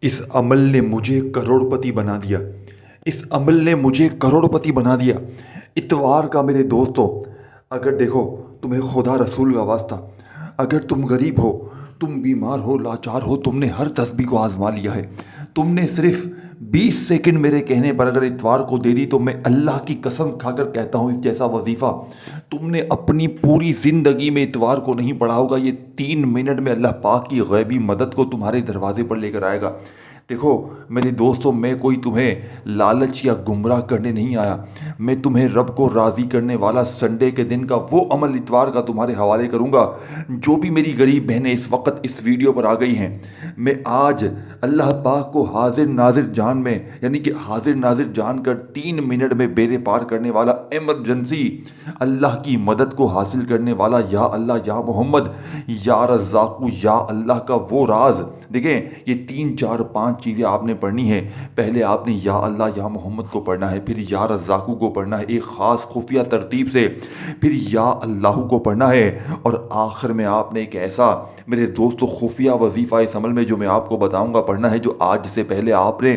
اس عمل نے مجھے کروڑپتی بنا دیا، اس عمل نے مجھے کروڑپتی بنا دیا۔ اتوار کا میرے دوستو، اگر دیکھو تمہیں خدا رسول کا واسطہ، اگر تم غریب ہو، تم بیمار ہو، لاچار ہو، تم نے ہر تسبیح کو آزما لیا ہے، تم نے صرف 20 سیکنڈ میرے کہنے پر اگر اتوار کو دے دی، تو میں اللہ کی قسم کھا کر کہتا ہوں، اس جیسا وظیفہ تم نے اپنی پوری زندگی میں اتوار کو نہیں پڑھا ہوگا۔ یہ 3 منٹ میں اللہ پاک کی غیبی مدد کو تمہارے دروازے پر لے کر آئے گا۔ دیکھو میرے دوستو، میں کوئی تمہیں لالچ یا گمراہ کرنے نہیں آیا، میں تمہیں رب کو راضی کرنے والا سنڈے کے دن کا وہ عمل اتوار کا تمہارے حوالے کروں گا۔ جو بھی میری غریب بہنیں اس وقت اس ویڈیو پر آ گئی ہیں، میں آج اللہ پاک کو حاضر ناظر جان میں، یعنی کہ حاضر ناظر جان کر 3 منٹ میں بیڑے پار کرنے والا، ایمرجنسی اللہ کی مدد کو حاصل کرنے والا، یا اللہ یا محمد یا رزاق یا اللہ کا وہ راز۔ دیکھیں یہ 3 4 5 چیزیں آپ نے پڑھنی ہے۔ پہلے آپ نے یا اللہ یا محمد کو پڑھنا ہے، پھر یا رزاقو کو پڑھنا ہے ایک خاص خفیہ ترتیب سے، پھر یا اللہ کو پڑھنا ہے، اور آخر میں آپ نے ایک ایسا میرے دوستو خفیہ وظیفہ اس عمل میں جو میں آپ کو بتاؤں گا پڑھنا ہے، جو آج سے پہلے آپ نے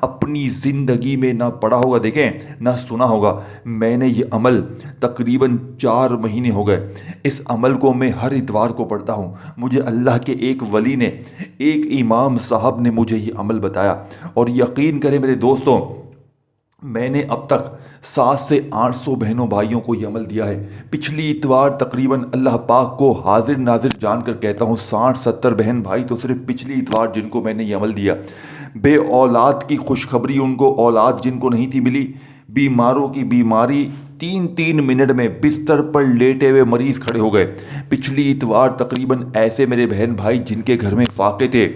اپنی زندگی میں نہ پڑھا ہوگا، دیکھیں نہ سنا ہوگا۔ میں نے یہ عمل تقریباً 4 مہینے ہو گئے، اس عمل کو میں ہر اتوار کو پڑھتا ہوں۔ مجھے اللہ کے ایک ولی نے، ایک امام صاحب نے مجھے یہ عمل بتایا، اور یقین کریں میرے دوستوں، میں نے اب تک 700 سے 800 بہنوں بھائیوں کو یہ عمل دیا ہے۔ پچھلی اتوار تقریباً اللہ پاک کو حاضر ناظر جان کر کہتا ہوں 60 70 بہن بھائی تو صرف پچھلی اتوار جن کو میں نے یہ عمل دیا۔ بے اولاد کی خوشخبری ان کو، اولاد جن کو نہیں تھی ملی، بیماروں کی بیماری، 3 منٹ میں بستر پر لیٹے ہوئے مریض کھڑے ہو گئے۔ پچھلی اتوار تقریباً ایسے میرے بہن بھائی جن کے گھر میں فاقے تھے،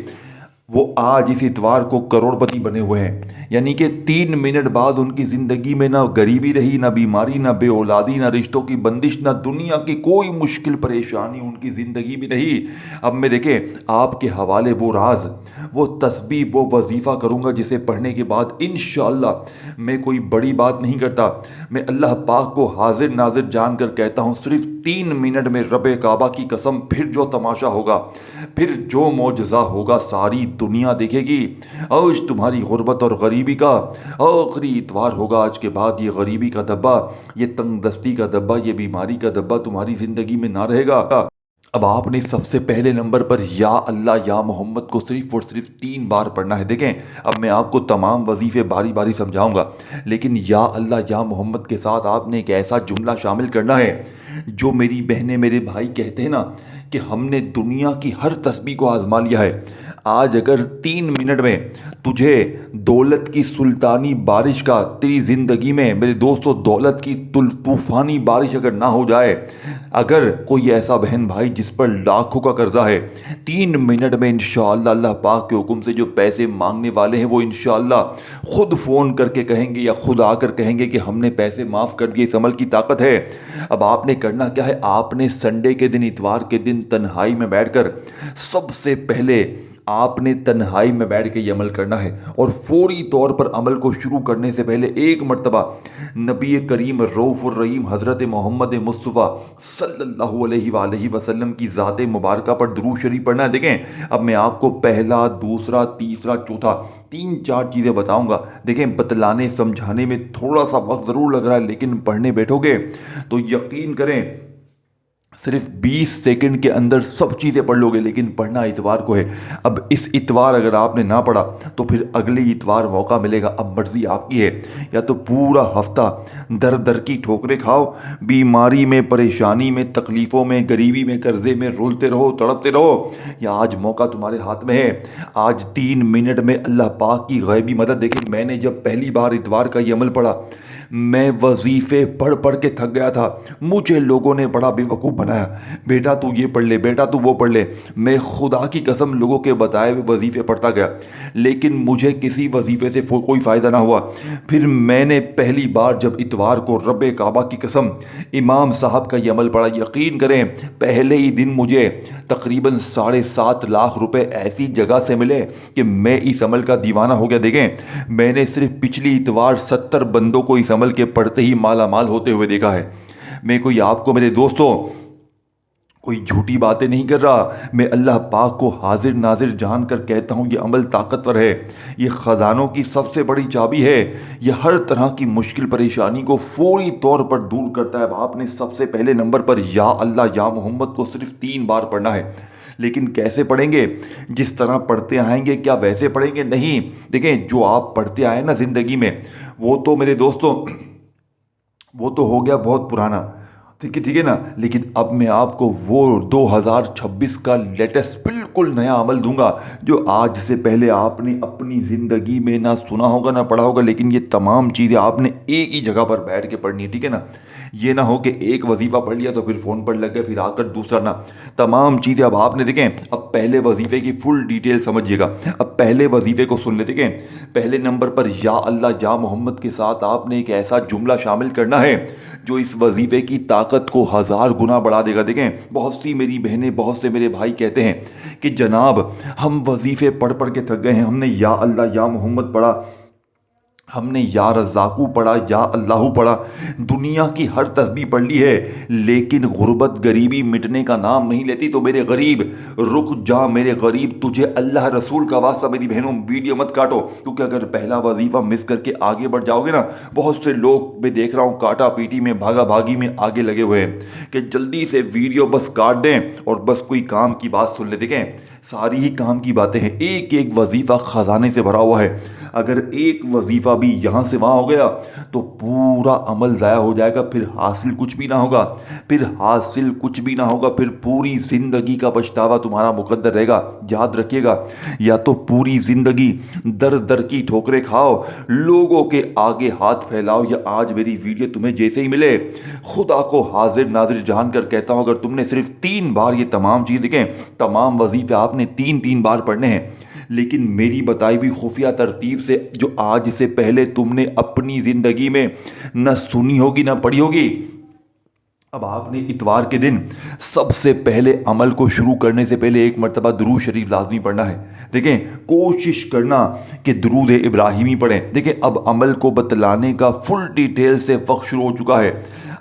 وہ آج اس اتوار کو کروڑپتی بنے ہوئے ہیں۔ یعنی کہ 3 منٹ بعد ان کی زندگی میں نہ غریبی رہی، نہ بیماری، نہ بے اولادی، نہ رشتوں کی بندش، نہ دنیا کی کوئی مشکل پریشانی ان کی زندگی میں نہیں۔ اب میں دیکھیں آپ کے حوالے وہ راز، وہ تسبیح، وہ وظیفہ کروں گا جسے پڑھنے کے بعد انشاءاللہ، میں کوئی بڑی بات نہیں کرتا، میں اللہ پاک کو حاضر ناظر جان کر کہتا ہوں صرف 3 منٹ میں رب کعبہ کی قسم، پھر جو تماشا ہوگا، پھر جو معجزہ ہوگا، ساری دنیا دیکھے گی۔ آج تمہاری غربت اور غریبی کا آخری اتوار ہوگا۔ آج کے بعد یہ غریبی کا دبا، یہ تنگ دستی کا دبا، یہ بیماری کا دبا تمہاری زندگی میں نہ رہے گا۔ اب آپ نے سب سے پہلے نمبر پر یا اللہ یا محمد کو صرف اور صرف 3 بار پڑھنا ہے۔ دیکھیں اب میں آپ کو تمام وظیفے باری باری سمجھاؤں گا، لیکن یا اللہ یا محمد کے ساتھ آپ نے ایک ایسا جملہ شامل کرنا ہے جو میری بہنیں میرے بھائی کہتے ہیں نا کہ ہم نے دنیا کی ہر تسبیح کو آزما لیا ہے۔ آج اگر 3 منٹ میں تجھے دولت کی سلطانی بارش کا، تیری زندگی میں میرے دوستو دولت کی طوفانی بارش اگر نہ ہو جائے، اگر کوئی ایسا بہن بھائی جس پر لاکھوں کا قرضہ ہے، 3 منٹ میں انشاءاللہ اللہ پاک کے حکم سے جو پیسے مانگنے والے ہیں وہ انشاءاللہ خود فون کر کے کہیں گے یا خود آ کر کہیں گے کہ ہم نے پیسے معاف کر دیے۔ اس عمل کی طاقت ہے۔ اب آپ نے کرنا کیا ہے؟ آپ نے سنڈے کے دن، اتوار کے دن تنہائی میں بیٹھ کر سب سے پہلے آپ نے تنہائی میں بیٹھ کے یہ عمل کرنا ہے، اور فوری طور پر عمل کو شروع کرنے سے پہلے ایک مرتبہ نبی کریم رؤوف الرحیم حضرت محمد مصطفیٰ صلی اللہ علیہ وآلہ وسلم کی ذات مبارکہ پر درود شریف پڑھنا ہے۔ دیکھیں اب میں آپ کو پہلا، دوسرا، تیسرا، چوتھا 3 4 چیزیں بتاؤں گا۔ دیکھیں بتلانے سمجھانے میں تھوڑا سا وقت ضرور لگ رہا ہے، لیکن پڑھنے بیٹھو گے تو یقین کریں صرف 20 سیکنڈ کے اندر سب چیزیں پڑھ لو گے، لیکن پڑھنا اتوار کو ہے۔ اب اس اتوار اگر آپ نے نہ پڑھا تو پھر اگلی اتوار موقع ملے گا۔ اب مرضی آپ کی ہے، یا تو پورا ہفتہ در در کی ٹھوکریں کھاؤ، بیماری میں، پریشانی میں، تکلیفوں میں، غریبی میں، قرضے میں رولتے رہو، تڑپتے رہو، یا آج موقع تمہارے ہاتھ میں ہے۔ آج 3 منٹ میں اللہ پاک کی غیبی مدد۔ دیکھیں میں نے جب پہلی بار اتوار کا یہ عمل پڑھا، میں وظیفے پڑھ پڑھ کے تھک گیا تھا۔ مجھے لوگوں نے بڑا بے وقوف بنایا، بیٹا تو یہ پڑھ لے، بیٹا تو وہ پڑھ لے۔ میں خدا کی قسم لوگوں کے بتائے ہوئے وظیفے پڑھتا گیا، لیکن مجھے کسی وظیفے سے کوئی فائدہ نہ ہوا۔ پھر میں نے پہلی بار جب اتوار کو رب کعبہ کی قسم امام صاحب کا یہ عمل پڑھا، یقین کریں پہلے ہی دن مجھے تقریباً 7.5 لاکھ روپے ایسی جگہ سے ملے کہ میں اس عمل کا دیوانہ ہو گیا۔ دیکھیں میں نے صرف پچھلی اتوار 70 بندوں کو اس عمل کے پڑھتے ہی مالا مال ہوتے ہوئے دیکھا ہے۔ میں کوئی آپ کو میرے دوستوں کوئی جھوٹی باتیں نہیں کر رہا، میں اللہ پاک کو حاضر ناظر جان کر کہتا ہوں یہ عمل طاقتور ہے، یہ خزانوں کی سب سے بڑی چابی ہے، یہ ہر طرح کی مشکل پریشانی کو فوری طور پر دور کرتا ہے۔ اب آپ نے سب سے پہلے نمبر پر یا اللہ یا محمد کو صرف 3 بار پڑھنا ہے۔ لیکن کیسے پڑھیں گے؟ جس طرح پڑھتے آئیں گے کیا ویسے پڑھیں گے؟ نہیں، دیکھیں جو آپ پڑھتے آئے نا زندگی میں، وہ تو میرے دوستوں وہ تو ہو گیا بہت پرانا، ٹھیک ہے نا، لیکن اب میں آپ کو وہ 2026 کا لیٹسٹ بالکل نیا عمل دوں گا جو آج سے پہلے آپ نے اپنی زندگی میں نہ سنا ہوگا نہ پڑھا ہوگا، لیکن یہ تمام چیزیں آپ نے ایک ہی جگہ پر بیٹھ کے پڑھنی ہے، ٹھیک ہے نا۔ یہ نہ ہو کہ ایک وظیفہ پڑھ لیا تو پھر فون پر لگ گئے، پھر آ کر دوسرا نہ، تمام چیزیں اب آپ نے دیکھیں۔ اب پہلے وظیفے کی فل ڈیٹیل سمجھیے گا، اب پہلے وظیفے کو سن لے، دیکھیں پہلے نمبر پر یا اللہ یا محمد کے ساتھ آپ نے ایک ایسا جملہ شامل کرنا ہے جو اس وظیفے کی طاقت کو 1000 گنا بڑھا دے گا۔ دیکھیں بہت سی میری بہنیں، بہت سے میرے بھائی کہتے ہیں کہ جناب ہم وظیفے پڑھ پڑھ کے تھک گئے ہیں، ہم نے یا اللہ یا محمد پڑھا، ہم نے یا رزاقو پڑھا، یا اللہ پڑھا، دنیا کی ہر تسبیح پڑھ لی ہے، لیکن غربت غریبی مٹنے کا نام نہیں لیتی۔ تو میرے غریب رک جا، میرے غریب، تجھے اللہ رسول کا واسطہ میری بہنوں ویڈیو مت کاٹو، کیونکہ اگر پہلا وظیفہ مس کر کے آگے بڑھ جاؤ گے نا، بہت سے لوگ میں دیکھ رہا ہوں کاٹا پیٹی میں بھاگا بھاگی میں آگے لگے ہوئے ہیں کہ جلدی سے ویڈیو بس کاٹ دیں اور بس کوئی کام کی بات سن لے۔ دیکھیں ساری ہی کام کی باتیں ہیں، ایک ایک وظیفہ خزانے سے بھرا ہوا ہے، اگر ایک وظیفہ بھی یہاں سے وہاں ہو گیا تو پورا عمل ضائع ہو جائے گا، پھر حاصل کچھ بھی نہ ہوگا، پھر پوری زندگی کا پچھتاوا تمہارا مقدر رہے گا۔ یاد رکھیے گا، یا تو پوری زندگی در در کی ٹھوکریں کھاؤ، لوگوں کے آگے ہاتھ پھیلاؤ، یا آج میری ویڈیو تمہیں جیسے ہی ملے، خدا کو حاضر ناظر جان کر کہتا ہوں اگر تم نے صرف 3 بار یہ تمام چیز، دیکھیں تمام وظیفے آپ نے 3 بار پڑھنے ہیں، لیکن میری بتائی بھی خفیہ ترتیب سے جو آج سے پہلے تم نے اپنی زندگی میں نہ سنی ہوگی نہ پڑھی ہوگی۔ اب آپ نے اتوار کے دن سب سے پہلے عمل کو شروع کرنے سے پہلے ایک مرتبہ درود شریف لازمی پڑھنا ہے۔ دیکھیں کوشش کرنا کہ درود ابراہیمی پڑھیں۔ دیکھیں اب عمل کو بتلانے کا فل ڈیٹیل سے وقت شروع ہو چکا ہے،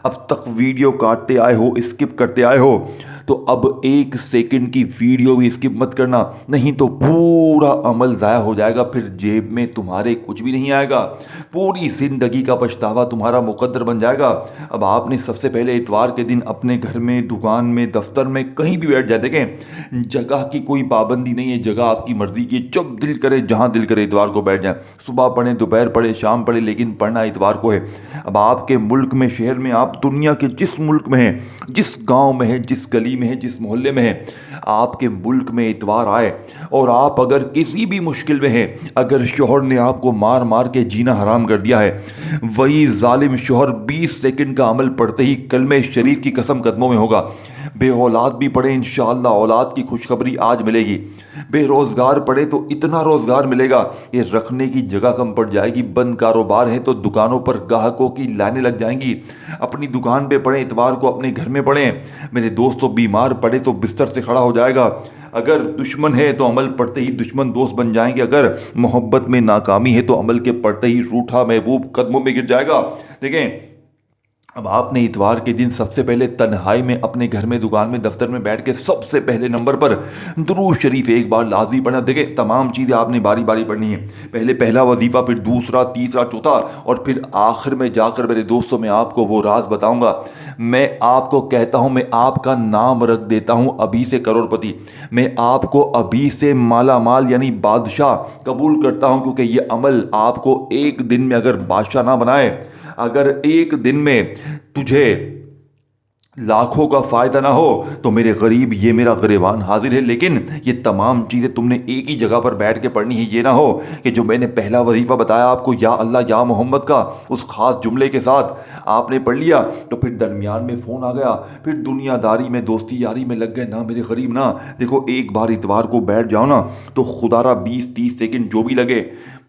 اب تک ویڈیو کاٹتے آئے ہو، اسکپ کرتے آئے ہو، تو اب 1 سیکنڈ کی ویڈیو بھی اسکپ مت کرنا، نہیں تو پورا عمل ضائع ہو جائے گا، پھر جیب میں تمہارے کچھ بھی نہیں آئے گا، پوری زندگی کا پچھتاوا تمہارا مقدر بن جائے گا۔ اب آپ نے سب سے پہلے اتوار کے دن اپنے گھر میں، دکان میں، دفتر میں، کہیں بھی بیٹھ جائے، دیکھیں جگہ کی کوئی پابندی نہیں ہے، جگہ آپ کی مرضی کی، جب دل کرے جہاں دل کرے اتوار کو بیٹھ جائیں، صبح پڑھیں، دوپہر پڑھیں، شام پڑھیں، لیکن پڑھنا اتوار کو ہے۔ اب آپ کے ملک میں، شہر میں، آپ دنیا کے جس ملک میں ہیں، جس گاؤں میں ہیں، جس گلی میں ہے، جس محلے میں ہے، آپ کے ملک میں اتوار آئے اور آپ اگر کسی بھی مشکل میں ہیں، اگر شوہر نے آپ کو مار مار کے جینا حرام کر دیا ہے، وہی ظالم شوہر 20 سیکنڈ کا عمل پڑھتے ہی کلمہ شریف کی قسم قدموں میں ہوگا۔ بے اولاد بھی پڑھیں، انشاءاللہ اولاد کی خوشخبری آج ملے گی۔ بے روزگار پڑھیں تو اتنا روزگار ملے گا، یہ رکھنے کی جگہ کم پڑ جائے گی۔ بند کاروبار ہیں تو دکانوں پر گاہکوں کی لائنیں لگ جائیں گی۔ اپنی دکان پہ پڑھیں اتوار کو، اپنے گھر میں پڑھیں۔ میرے دوستوں بیمار پڑے تو بستر سے کھڑا ہو جائے گا، اگر دشمن ہے تو عمل پڑھتے ہی دشمن دوست بن جائیں گے، اگر محبت میں ناکامی ہے تو عمل کے پڑھتے ہی روٹھا محبوب قدموں میں گر جائے گا۔ دیکھیں اب آپ نے اتوار کے دن سب سے پہلے تنہائی میں اپنے گھر میں، دکان میں، دفتر میں بیٹھ کے سب سے پہلے نمبر پر درود شریف 1 بار لازمی پڑھنا۔ دیکھیں تمام چیزیں آپ نے باری باری پڑھنی ہیں، پہلے پہلا وظیفہ، پھر دوسرا، تیسرا، چوتھا، اور پھر آخر میں جا کر میرے دوستوں میں آپ کو وہ راز بتاؤں گا۔ میں آپ کو کہتا ہوں، میں آپ کا نام رکھ دیتا ہوں ابھی سے کروڑ پتی، میں آپ کو ابھی سے مالا مال یعنی بادشاہ قبول کرتا ہوں، کیونکہ یہ عمل آپ کو ایک دن میں اگر بادشاہ نہ بنائے، اگر ایک دن میں تجھے لاکھوں کا فائدہ نہ ہو تو میرے غریب یہ میرا گریبان حاضر ہے، لیکن یہ تمام چیزیں تم نے ایک ہی جگہ پر بیٹھ کے پڑھنی ہے۔ یہ نہ ہو کہ جو میں نے پہلا وظیفہ بتایا آپ کو یا اللہ یا محمد کا، اس خاص جملے کے ساتھ آپ نے پڑھ لیا تو پھر درمیان میں فون آ گیا، پھر دنیا داری میں، دوستی یاری میں لگ گئے، نہ میرے غریب نہ۔ دیکھو ایک بار اتوار کو بیٹھ جاؤ نا تو خدا را 20-30 سیکنڈ جو بھی لگے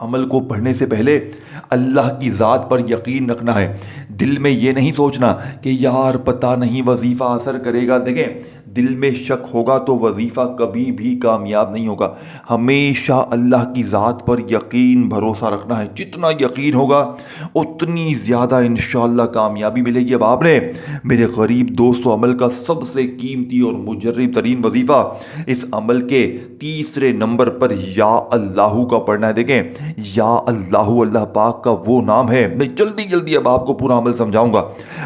عمل کو پڑھنے سے پہلے اللہ کی ذات پر یقین رکھنا ہے. دل میں یہ نہیں سوچنا کہ یار پتہ نہیں وظیفہ اثر کرے گا. دیکھیں دل میں شک ہوگا تو وظیفہ کبھی بھی کامیاب نہیں ہوگا. ہمیشہ اللہ کی ذات پر یقین بھروسہ رکھنا ہے. جتنا یقین ہوگا اتنی زیادہ انشاءاللہ کامیابی ملے گی. اب آپ نے میرے غریب دوست و عمل کا سب سے قیمتی اور مجرب ترین وظیفہ اس عمل کے تیسرے نمبر پر یا اللہ کا پڑھنا ہے. دیکھیں یا اللہ اللہ پاک کا وہ نام ہے. میں جلدی اب آپ کو پورا عمل سمجھاؤں گا.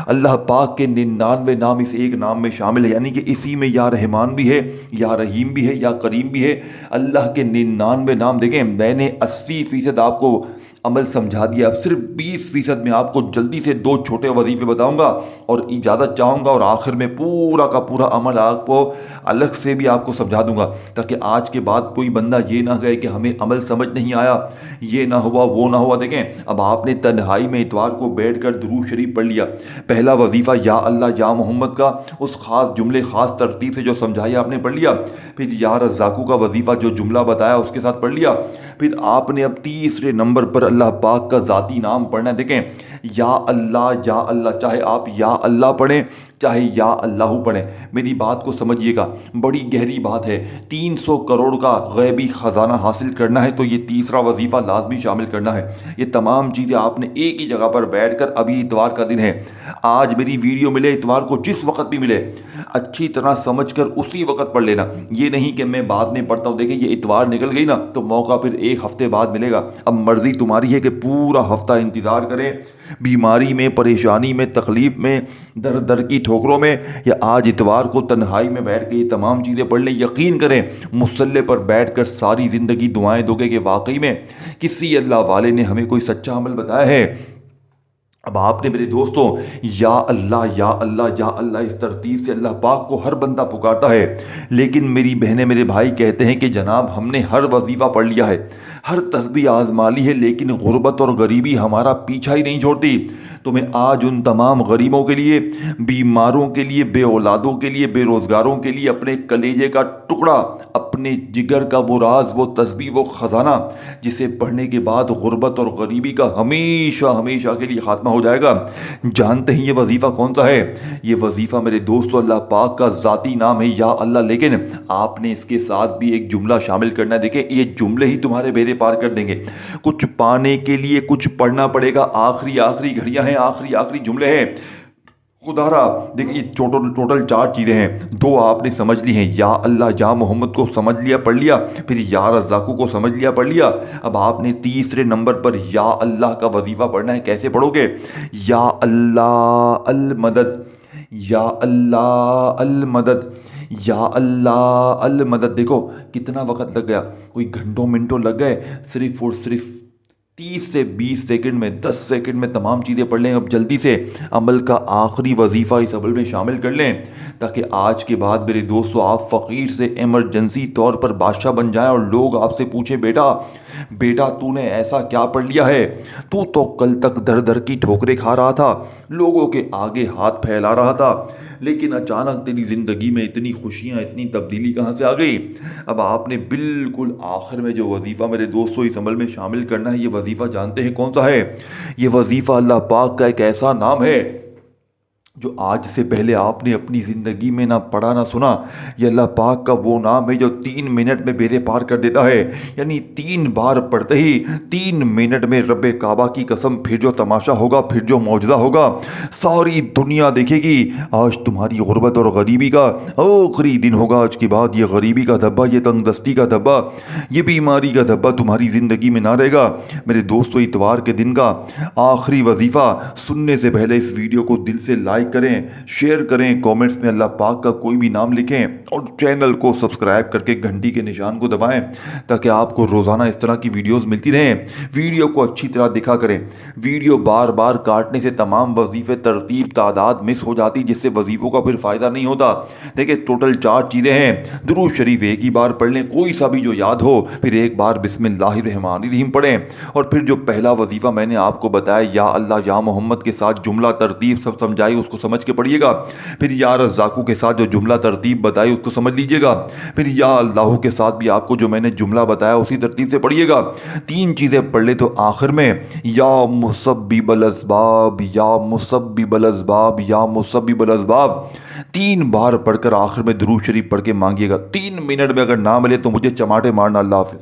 اللہ پاک کے 99 نام اس ایک نام میں شامل ہے. یعنی کہ اسی میں یا رحمان بھی ہے, یا رحیم بھی ہے, یا کریم بھی ہے. اللہ کے 99 نام. دیکھیں میں نے 80% آپ کو عمل سمجھا دیا. اب صرف 20% میں آپ کو جلدی سے 2 چھوٹے وظیفے بتاؤں گا اور اجازت چاہوں گا, اور آخر میں پورا کا پورا عمل آپ کو الگ سے بھی آپ کو سمجھا دوں گا, تاکہ آج کے بعد کوئی بندہ یہ نہ کہے کہ ہمیں عمل سمجھ نہیں آیا, یہ نہ ہوا وہ نہ ہوا. دیکھیں اب آپ نے تنہائی میں اتوار کو بیٹھ کر درود شریف پڑھ لیا. پہلا وظیفہ یا اللہ یا محمد کا اس خاص جملے خاص ترتیب سے جو سمجھایا آپ نے پڑھ لیا. پھر یا رزاقو کا وظیفہ جو جملہ بتایا اس کے ساتھ پڑھ لیا. پھر آپ نے اب تیسرے نمبر پر اللہ پاک کا ذاتی نام پڑھنا ہے. دیکھیں یا اللہ, چاہے آپ یا اللہ پڑھیں چاہے یا اللہ پڑھیں, میری بات کو سمجھیے گا, بڑی گہری بات ہے. 300 کروڑ کا غیبی خزانہ حاصل کرنا ہے تو یہ تیسرا وظیفہ لازمی شامل کرنا ہے. یہ تمام چیزیں آپ نے ایک ہی جگہ پر بیٹھ کر, ابھی اتوار کا دن ہے, آج میری ویڈیو ملے اتوار کو جس وقت بھی ملے اچھی طرح سمجھ کر اسی وقت پڑھ لینا. یہ نہیں کہ میں بعد میں پڑھتا ہوں. دیکھیں یہ اتوار نکل گئی نا تو موقع پھر ایک ہفتے بعد ملے گا. اب مرضی تمہاری ہے کہ پورا ہفتہ انتظار کریں, بیماری میں, پریشانی میں, تکلیف میں, در کی ٹھوکروں میں, یا آج اتوار کو تنہائی میں بیٹھ کے یہ تمام چیزیں پڑھ لیں. یقین کریں مصلی پر بیٹھ کر ساری زندگی دعائیں دو گے کہ واقعی میں کسی اللہ والے نے ہمیں کوئی سچا عمل بتایا ہے. اب آپ نے میرے دوستوں یا اللہ اس ترتیب سے اللہ پاک کو ہر بندہ پکارتا ہے. لیکن میری بہنیں میرے بھائی کہتے ہیں کہ جناب ہم نے ہر وظیفہ پڑھ لیا ہے, ہر تسبیح آزما لی ہے, لیکن غربت اور غریبی ہمارا پیچھا ہی نہیں چھوڑتی. تو میں آج ان تمام غریبوں کے لیے, بیماروں کے لیے, بے اولادوں کے لیے, بے روزگاروں کے لیے اپنے کلیجے کا ٹکڑا, اپنے جگر کا وہ راز, وہ تسبیح, وہ خزانہ جسے پڑھنے کے بعد غربت اور غریبی کا ہمیشہ کے لیے خاتمہ ہو جائے گا. جانتے ہیں یہ وظیفہ کون سا ہے؟ یہ وظیفہ میرے دوستو اللہ پاک کا ذاتی نام ہے یا اللہ, لیکن آپ نے اس کے ساتھ بھی ایک جملہ شامل کرنا ہے. دیکھیں یہ جملے ہی تمہارے بیڑے پار کر دیں گے. کچھ پانے کے لیے کچھ پڑھنا پڑے گا. آخری گھڑیاں ہیں, آخری جملے ہیں. خدا را دیکھیے ٹوٹل 4 چیزیں ہیں. 2 آپ نے سمجھ لی ہیں, یا اللہ یا محمد کو سمجھ لیا پڑھ لیا, پھر یا رزاقو کو سمجھ لیا پڑھ لیا. اب آپ نے تیسرے نمبر پر یا اللہ کا وظیفہ پڑھنا ہے. کیسے پڑھو گے؟ یا اللہ المدد, یا اللہ المدد, یا اللہ المدد. دیکھو کتنا وقت لگ گیا, کوئی گھنٹوں منٹوں لگ گئے, صرف اور صرف 30 سے 20 سیکنڈ میں, 10 سیکنڈ میں تمام چیزیں پڑھ لیں. اب جلدی سے عمل کا آخری وظیفہ اس عمل میں شامل کر لیں, تاکہ آج کے بعد میرے دوستو آپ فقیر سے ایمرجنسی طور پر بادشاہ بن جائیں اور لوگ آپ سے پوچھیں بیٹا تو نے ایسا کیا پڑھ لیا ہے؟ تو کل تک در کی ٹھوکریں کھا رہا تھا, لوگوں کے آگے ہاتھ پھیلا رہا تھا, لیکن اچانک تیری زندگی میں اتنی خوشیاں, اتنی تبدیلی کہاں سے آ گئی؟ اب آپ نے بالکل آخر میں جو وظیفہ میرے دوستوں اس عمل میں شامل کرنا ہے, یہ وظیفہ جانتے ہیں کون سا ہے؟ یہ وظیفہ اللہ پاک کا ایک ایسا نام ہے جو آج سے پہلے آپ نے اپنی زندگی میں نہ پڑھا نہ سنا. یہ اللہ پاک کا وہ نام ہے جو 3 منٹ میں بیڑے پار کر دیتا ہے. یعنی 3 بار پڑھتے ہی 3 منٹ میں رب کعبہ کی قسم پھر جو تماشا ہوگا, پھر جو معجزہ ہوگا, ساری دنیا دیکھے گی. آج تمہاری غربت اور غریبی کا آخری دن ہوگا. آج کے بعد یہ غریبی کا دھبا, یہ تنگ دستی کا دھبا, یہ بیماری کا دھبا تمہاری زندگی میں نہ رہے گا. میرے دوستو اتوار کے دن کا آخری وظیفہ سننے سے پہلے اس ویڈیو کو دل سے لائک کریں, شیئر کریں, کومنٹس میں اللہ پاک کا کوئی بھی نام لکھیں, اور چینل کو سبسکرائب کر کے گھنٹی کے نشان کو دبائیں, تاکہ آپ کو روزانہ اس طرح کی ویڈیوز ملتی رہیں. ویڈیو کو اچھی طرح دکھا کریں. ویڈیو بار بار کاٹنے سے تمام وظیفے ترتیب تعداد مس ہو جاتی, جس سے وظیفوں کا پھر فائدہ نہیں ہوتا. دیکھیں ٹوٹل 4 چیزیں ہیں. درود شریف ایک ہی بار پڑھ لیں, کوئی سا بھی جو یاد ہو, پھر ایک بار بسم اللہ الرحمن الرحیم پڑھیں, اور پھر جو پہلا وظیفہ میں نے آپ کو بتایا یا اللہ یا محمد کے ساتھ جملہ ترتیب سب سمجھائی, اس کو کو سمجھ کے پڑھیے گا. پھر یا رزاقو کے ساتھ جو جملہ ترتیب بتائی اس کو سمجھ لیجیے گا. پھر یا اللہ کے ساتھ بھی آپ کو جو میں نے جملہ بتایا اسی ترتیب سے پڑھیے گا. 3 چیزیں پڑھ لے تو آخر میں یا مسبب الاسباب یا مسبب الاسباب یا مسبب الاسباب 3 بار پڑھ کر آخر میں درود شریف پڑھ کے مانگیے گا. 3 منٹ میں اگر نہ ملے تو مجھے چماٹے مارنا. اللہ حافظ.